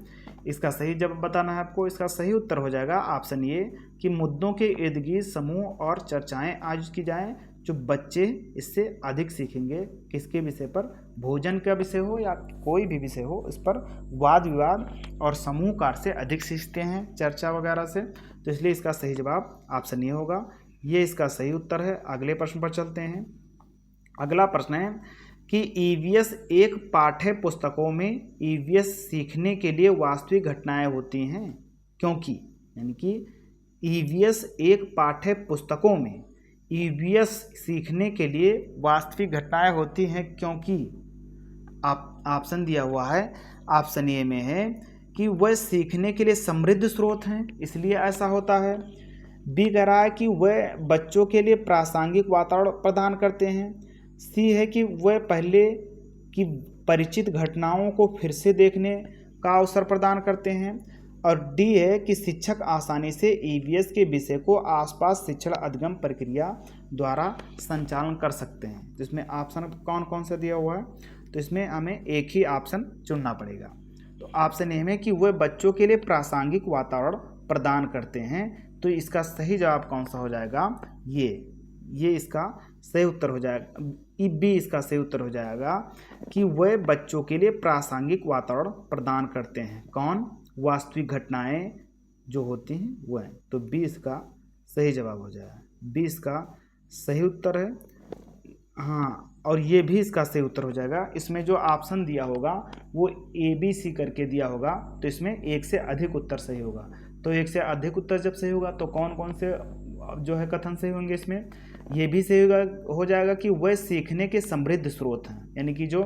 इसका सही जवाब बताना है आपको। इसका सही उत्तर हो जाएगा ऑप्शन ए कि मुद्दों के इर्द गिर्द समूह और चर्चाएं आयोजित की जाएं। जो बच्चे इससे अधिक सीखेंगे किसके विषय पर, भोजन का विषय हो या कोई भी विषय हो, इस पर वाद विवाद और समूह कार्य से अधिक सीखते हैं, चर्चा वगैरह से। तो इसलिए इसका सही जवाब ऑप्शन ए होगा। ये इसका सही उत्तर है। अगले प्रश्न पर चलते हैं। अगला प्रश्न है कि ईवीएस एक पाठ्य पुस्तकों में ईवीएस सीखने के लिए वास्तविक घटनाएं होती हैं क्योंकि, यानी कि ईवीएस एक पाठ्य पुस्तकों में ईवीएस सीखने के लिए वास्तविक घटनाएं होती हैं क्योंकि ऑप्शन दिया हुआ है। ऑप्शन ए में है कि वह सीखने के लिए समृद्ध स्रोत हैं, इसलिए ऐसा होता है। बी कह रहा है कि वह बच्चों के लिए प्रासंगिक वातावरण प्रदान करते हैं। सी है कि वह पहले की परिचित घटनाओं को फिर से देखने का अवसर प्रदान करते हैं। और डी है कि शिक्षक आसानी से ईवीएस के विषय को आसपास शिक्षण अधिगम प्रक्रिया द्वारा संचालन कर सकते हैं। जिसमें ऑप्शन कौन कौन सा दिया हुआ है, तो इसमें हमें एक ही ऑप्शन चुनना पड़ेगा। तो ऑप्शन ए में कि वह बच्चों के लिए प्रासंगिक वातावरण प्रदान करते हैं। तो इसका सही जवाब कौन सा हो जाएगा, ये इसका सही उत्तर हो जाएगा। बी इसका सही उत्तर हो जाएगा कि वह बच्चों के लिए प्रासंगिक वातावरण प्रदान करते हैं। कौन, वास्तविक घटनाएं जो होती हैं वह। तो बी इसका सही जवाब हो जाएगा। बी इसका सही उत्तर है। हाँ, और ये भी इसका सही उत्तर हो जाएगा। इसमें जो ऑप्शन दिया होगा वो ए बी सी करके दिया होगा, तो इसमें एक से अधिक उत्तर सही होगा। तो एक से अधिक उत्तर जब सही होगा तो कौन कौन से जो है कथन सही होंगे, इसमें ये भी सही हो जाएगा कि वह सीखने के समृद्ध स्रोत हैं। यानी कि जो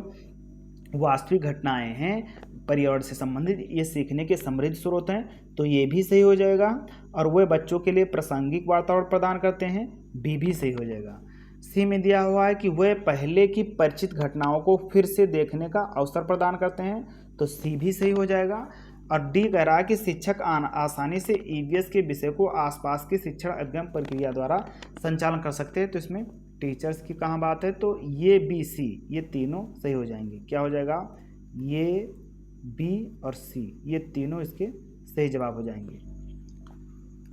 वास्तविक घटनाएं हैं पर्यावरण से संबंधित, ये सीखने के समृद्ध स्रोत हैं। तो ये भी सही हो जाएगा। और वह बच्चों के लिए प्रासंगिक वातावरण प्रदान करते हैं, बी भी सही हो जाएगा। सी में दिया हुआ है कि वह पहले की परिचित घटनाओं को फिर से देखने का अवसर प्रदान करते हैं, तो सी भी सही हो जाएगा। और डी कह रहा है कि शिक्षक आसानी से ईवीएस के विषय को आसपास की शिक्षण अधिगम प्रक्रिया द्वारा संचालन कर सकते हैं। तो इसमें टीचर्स की कहाँ बात है, तो ये बी सी ये तीनों सही हो जाएंगे। क्या हो जाएगा, ये बी और सी ये तीनों इसके सही जवाब हो जाएंगे।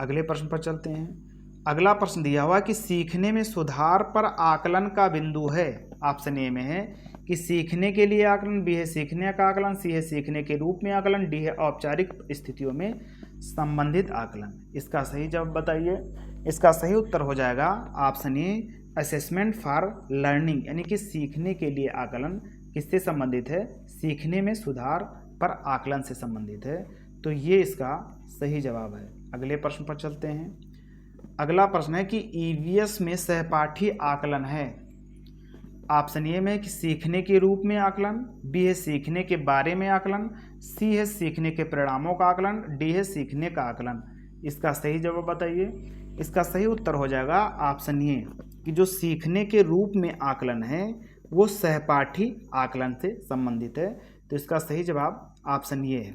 अगले प्रश्न पर चलते हैं। अगला प्रश्न दिया हुआ कि सीखने में सुधार पर आकलन का बिंदु है। ऑप्शन ए में है कि सीखने के लिए आकलन, बी है सीखने का आकलन, सी है सीखने के रूप में आकलन, डी है औपचारिक स्थितियों में संबंधित आकलन। इसका सही जवाब बताइए। इसका सही उत्तर हो जाएगा option A assessment for learning. यानी कि सीखने के लिए आकलन किससे संबंधित है, सीखने में सुधार पर आकलन से संबंधित है। तो ये इसका सही जवाब है। अगले प्रश्न पर चलते हैं। अगला प्रश्न है कि ईवीएस में सहपाठी आकलन है। ऑप्शन ए में है कि सीखने के रूप में आकलन, बी है सीखने के बारे में आकलन, सी है सीखने के परिणामों का आकलन, डी है सीखने का आकलन। इसका सही जवाब बताइए। इसका सही उत्तर हो जाएगा ऑप्शन ए कि जो सीखने के रूप में आकलन है वो सहपाठी आकलन से संबंधित है। तो इसका सही जवाब ऑप्शन ए है।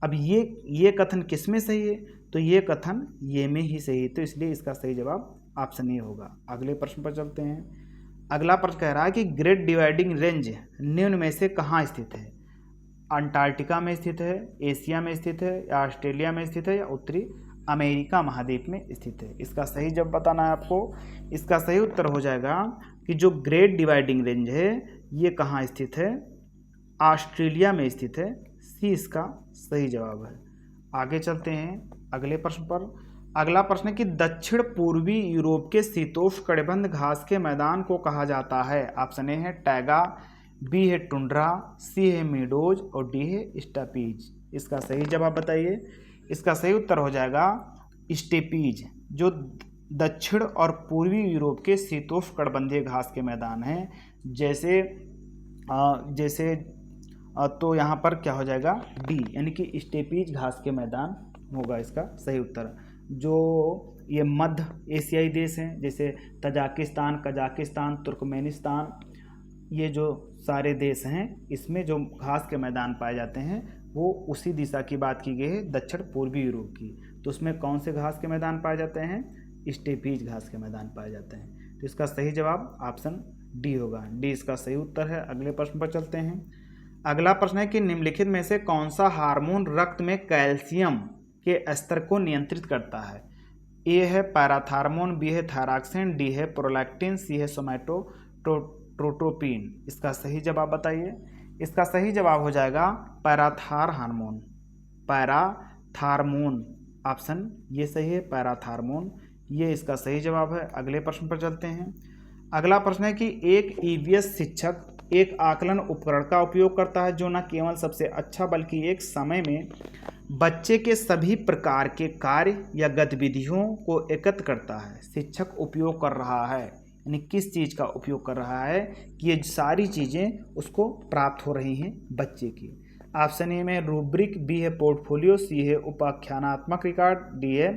अब ये कथन किस में सही है? तो ये कथन ये में ही सही है, तो इसलिए इसका सही जवाब ऑप्शन ए होगा। अगले प्रश्न पर चलते हैं। अगला प्रश्न कह रहा है कि ग्रेट डिवाइडिंग रेंज निम्न में से कहाँ स्थित है? अंटार्कटिका में स्थित है, एशिया में स्थित है, या ऑस्ट्रेलिया में स्थित है, या उत्तरी अमेरिका महाद्वीप में स्थित है। इसका सही जवाब बताना है आपको। इसका सही उत्तर हो जाएगा कि जो ग्रेट डिवाइडिंग रेंज है ये कहाँ स्थित है? ऑस्ट्रेलिया में स्थित है। सी इसका सही जवाब है। आगे चलते हैं अगले प्रश्न पर। अगला प्रश्न है कि दक्षिण पूर्वी यूरोप के शीतोष्ण कटिबंध घास के मैदान को कहा जाता है। ऑप्शन ए है टैगा, बी है टुंड्रा, सी है मीडोज और डी है स्टेपीज। इसका सही जवाब बताइए। इसका सही उत्तर हो जाएगा स्टेपीज। जो दक्षिण और पूर्वी यूरोप के शीतोष्ण कटिबंधीय घास के मैदान हैं, जैसे तो यहाँ पर क्या हो जाएगा? डी, यानी कि स्टेपीज घास के मैदान होगा इसका सही उत्तर। जो ये मध्य एशियाई देश हैं जैसे तजाकिस्तान, कजाकिस्तान, तुर्कमेनिस्तान, ये जो सारे देश हैं इसमें जो घास के मैदान पाए जाते हैं वो उसी दिशा की बात की गई है, दक्षिण पूर्वी यूरोप की। तो उसमें कौन से घास के मैदान पाए जाते हैं? स्टेपीज घास के मैदान पाए जाते हैं। तो इसका सही जवाब ऑप्शन डी होगा। डी इसका सही उत्तर है। अगले प्रश्न पर चलते हैं। अगला प्रश्न है कि निम्नलिखित में से कौन सा हार्मोन रक्त में कैल्शियम के स्तर को नियंत्रित करता है? ए है पैराथार्मोन, बी है थायरॉक्सिन, डी है प्रोलैक्टिन, सी है सोमैटोट्रोपिन। इसका सही जवाब बताइए। इसका सही जवाब हो जाएगा पैराथार हार्मोन, पैराथार्मोन। ऑप्शन ये सही है, पैराथार्मोन, ये इसका सही जवाब है। अगले प्रश्न पर चलते हैं। अगला प्रश्न है कि एक ईवीएस शिक्षक एक आकलन उपकरण का उपयोग करता है जो न केवल सबसे अच्छा बल्कि एक समय में बच्चे के सभी प्रकार के कार्य या गतिविधियों को एकत्र करता है। शिक्षक उपयोग कर रहा है, यानी किस चीज़ का उपयोग कर रहा है कि ये सारी चीज़ें उसको प्राप्त हो रही हैं बच्चे की। ऑप्शन ए में रूब्रिक, बी है पोर्टफोलियो, सी है उपाख्यानात्मक रिकॉर्ड, डी है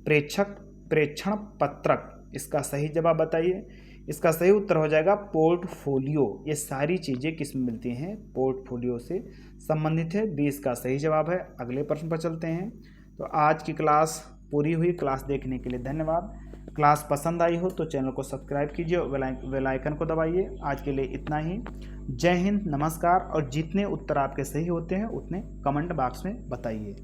प्रेक्षण पत्रक। इसका सही जवाब बताइए। इसका सही उत्तर हो जाएगा पोर्टफोलियो। ये सारी चीज़ें किस में मिलती हैं? पोर्टफोलियो से संबंधित है। बी इसका सही जवाब है। अगले प्रश्न पर चलते हैं। तो आज की क्लास पूरी हुई। क्लास देखने के लिए धन्यवाद। क्लास पसंद आई हो तो चैनल को सब्सक्राइब कीजिए और बेल आइकन को दबाइए। आज के लिए इतना ही। जय हिंद, नमस्कार। और जितने उत्तर आपके सही होते हैं उतने कमेंट बॉक्स में बताइए।